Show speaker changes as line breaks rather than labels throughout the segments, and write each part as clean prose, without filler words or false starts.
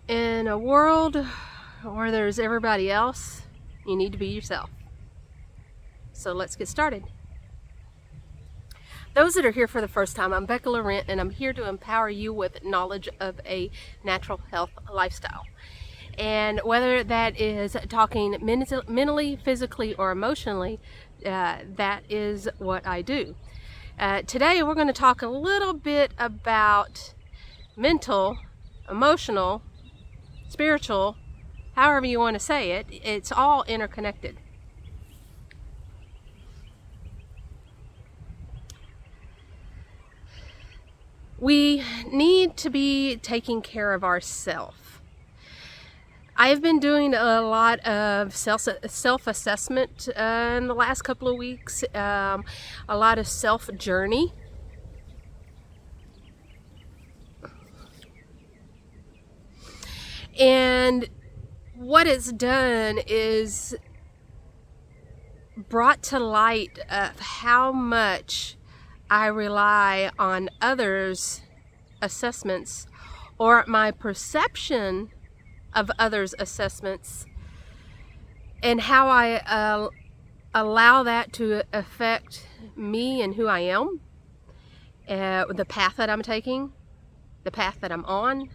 In a world where there's everybody else, you need to be yourself. So let's get started. Those that are here for the first time, I'm Bekka, and I'm here to empower you with knowledge of a natural health lifestyle. And whether that is talking mentally, physically, or emotionally, that is what I do. Today we're going to talk a little bit about mental, emotional, spiritual, however you want to say it. It's all interconnected. We need to be taking care of ourselves. I've been doing a lot of self-assessment in the last couple of weeks, a lot of self-journey. And what it's done is brought to light of how much I rely on others' assessments or my perception of others' assessments, and how I allow that to affect me and who I am, the path that I'm taking, the path that I'm on,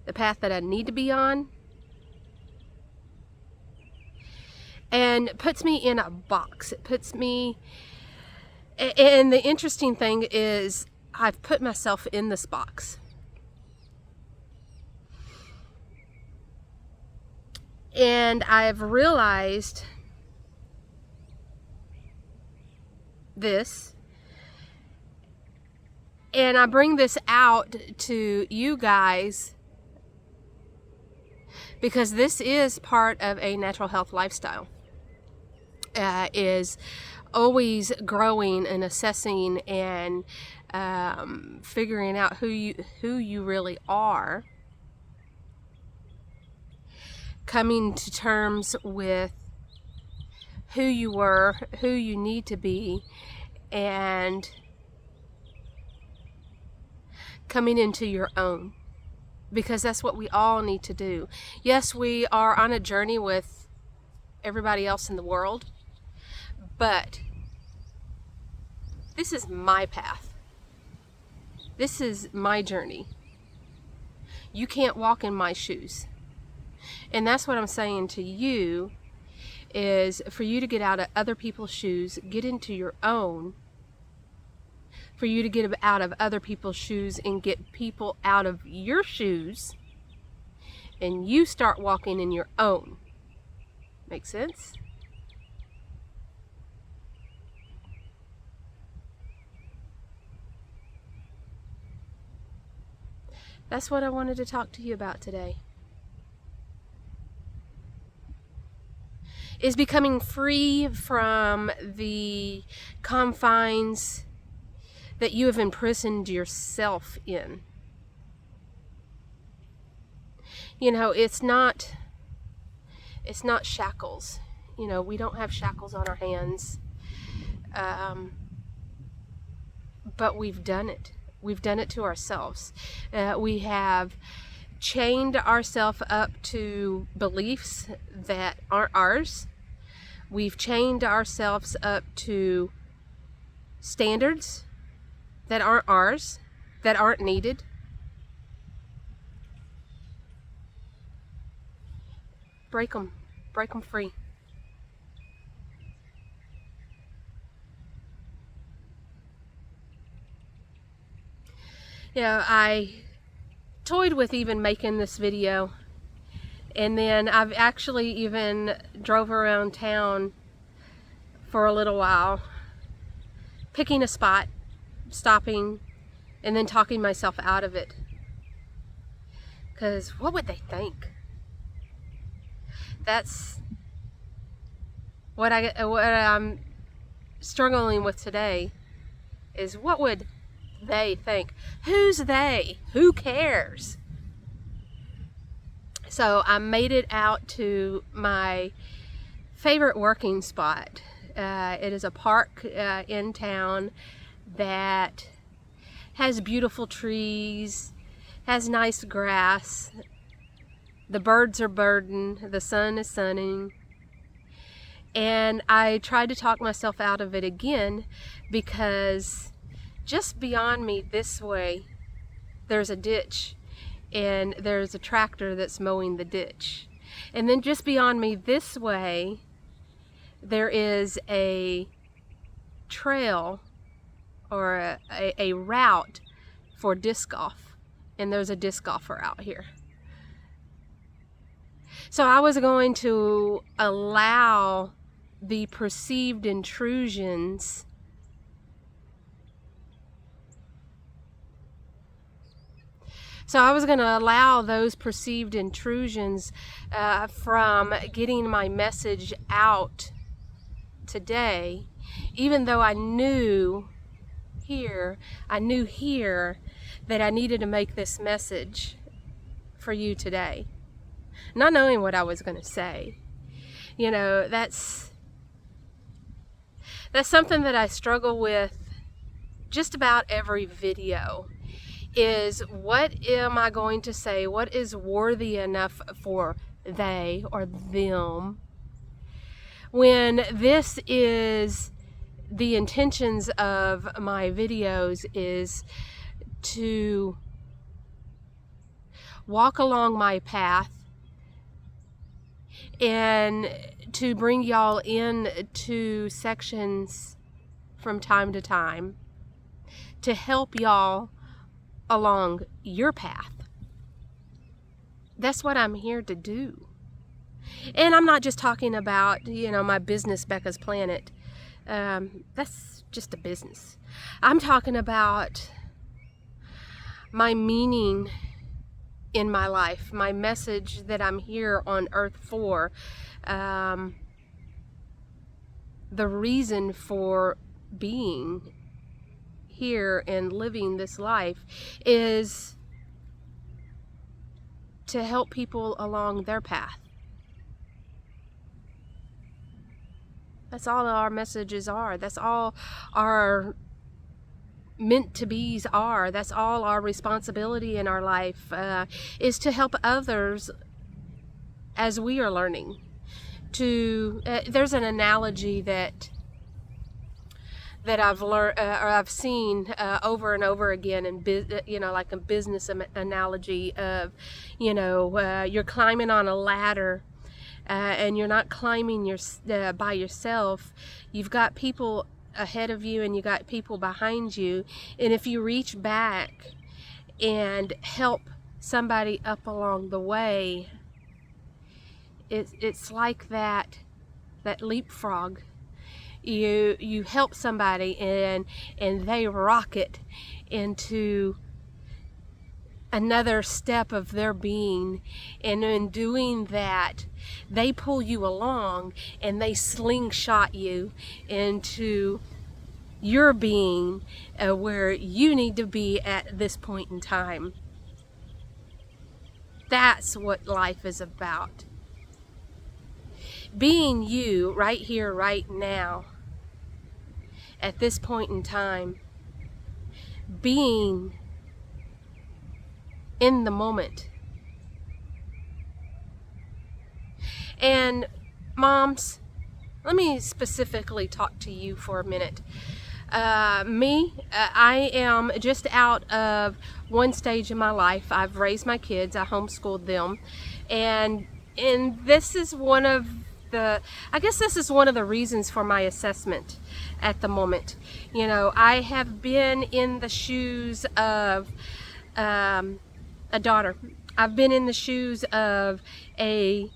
the path that I need to be on, and puts me in a box. It puts me, and the interesting thing is I've put myself in this box. And I've realized this, and I bring this out to you guys because this is part of a natural health lifestyle. Is always growing and assessing and figuring out who you really are, coming to terms with who you were, who you need to be, and coming into your own, because that's what we all need to do. Yes, we are on a journey with everybody else in the world, but this is my path. This is my journey. You can't walk in my shoes. And that's what I'm saying to you, is for you to get out of other people's shoes, get into your own, for you to get out of other people's shoes and get people out of your shoes, and you start walking in your own. Make sense? That's what I wanted to talk to you about today. Is becoming free from the confines that you have imprisoned yourself in. You know, it's not shackles. You know, we don't have shackles on our hands, but we've done it. We've done it to ourselves. We have chained ourselves up to beliefs that aren't ours. We've chained ourselves up to standards that aren't ours, that aren't needed. Break them free. You know, I toyed with even making this video, and then I've actually even drove around town for a little while, picking a spot, stopping, and then talking myself out of it. Because what would they think? That's what I'm struggling with today, is what would they think? Who's they? Who cares? So I made it out to my favorite working spot. It is a park in town that has beautiful trees, has nice grass, the birds are birding, the sun is sunning. And I tried to talk myself out of it again, because just beyond me this way, there's a ditch, and there's a tractor that's mowing the ditch. And then just beyond me this way, there is a trail or a route for disc golf, and there's a disc golfer out here. So I was going to allow the perceived intrusions those perceived intrusions from getting my message out today, even though I knew here that I needed to make this message for you today. Not knowing what I was going to say. You know, that's something that I struggle with just about every video, is what am I going to say? What is worthy enough for they or them? When this is the intentions of my videos, is to walk along my path and to bring y'all into sections from time to time to help y'all along your path. That's what I'm here to do. And I'm not just talking about, my business, Bekka's Planet. That's just a business. I'm talking about my meaning in my life, my message that I'm here on earth for, the reason for being here and living this life is to help people along their path. That's all our messages are. That's all our meant to be's are. That's all our responsibility in our life, is to help others as we are learning. There's an analogy that I've learned, or I've seen over and over again, in like a business analogy of, you're climbing on a ladder, and you're not climbing by yourself. You've got people ahead of you and you got people behind you, and if you reach back and help somebody up along the way, it's like that leapfrog. You help somebody and they rocket into another step of their being, and in doing that they pull you along and they slingshot you into your being, where you need to be at this point in time. That's what life is about. Being you right here, right now, at this point in time. Being in the moment. And moms, let me specifically talk to you for a minute. I am just out of one stage in my life. I've raised my kids, I homeschooled them, and this is one of the reasons for my assessment at the moment. I have been in the shoes of a daughter. I've been in the shoes of a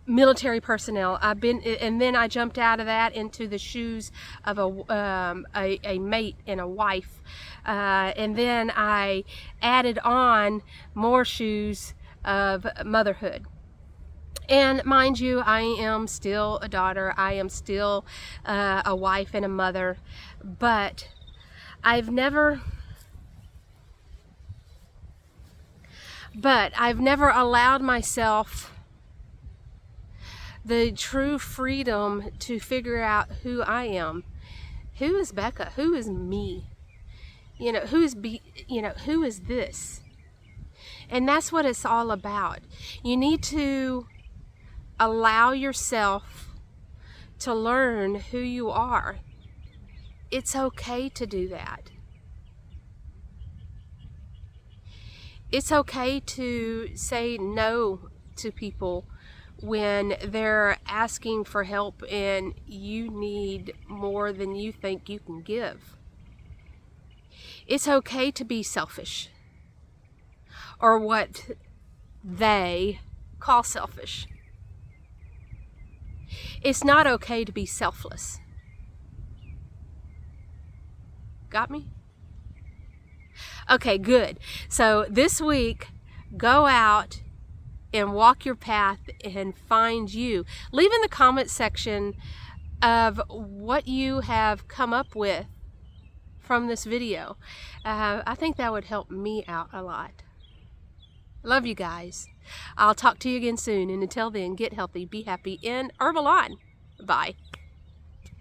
military personnel. And then I jumped out of that into the shoes of a mate and a wife, and then I added on more shoes of motherhood. And mind you, I am still a daughter. I am still a wife and a mother, but I've never allowed myself the true freedom to figure out who I am. Who is Bekka? Who is me? Who is this? And that's what it's all about. You need to allow yourself to learn who you are. It's okay to do that. It's okay to say no to people when they're asking for help and you need more than you think you can give. It's okay to be selfish, or what they call selfish. It's not okay to be selfless. Got me? Okay, good. So this week, go out and walk your path and find you. Leave in the comment section of what you have come up with from this video. I think that would help me out a lot. Love you guys. I'll talk to you again soon, and until then, get healthy, be happy, and herbal on. Bye.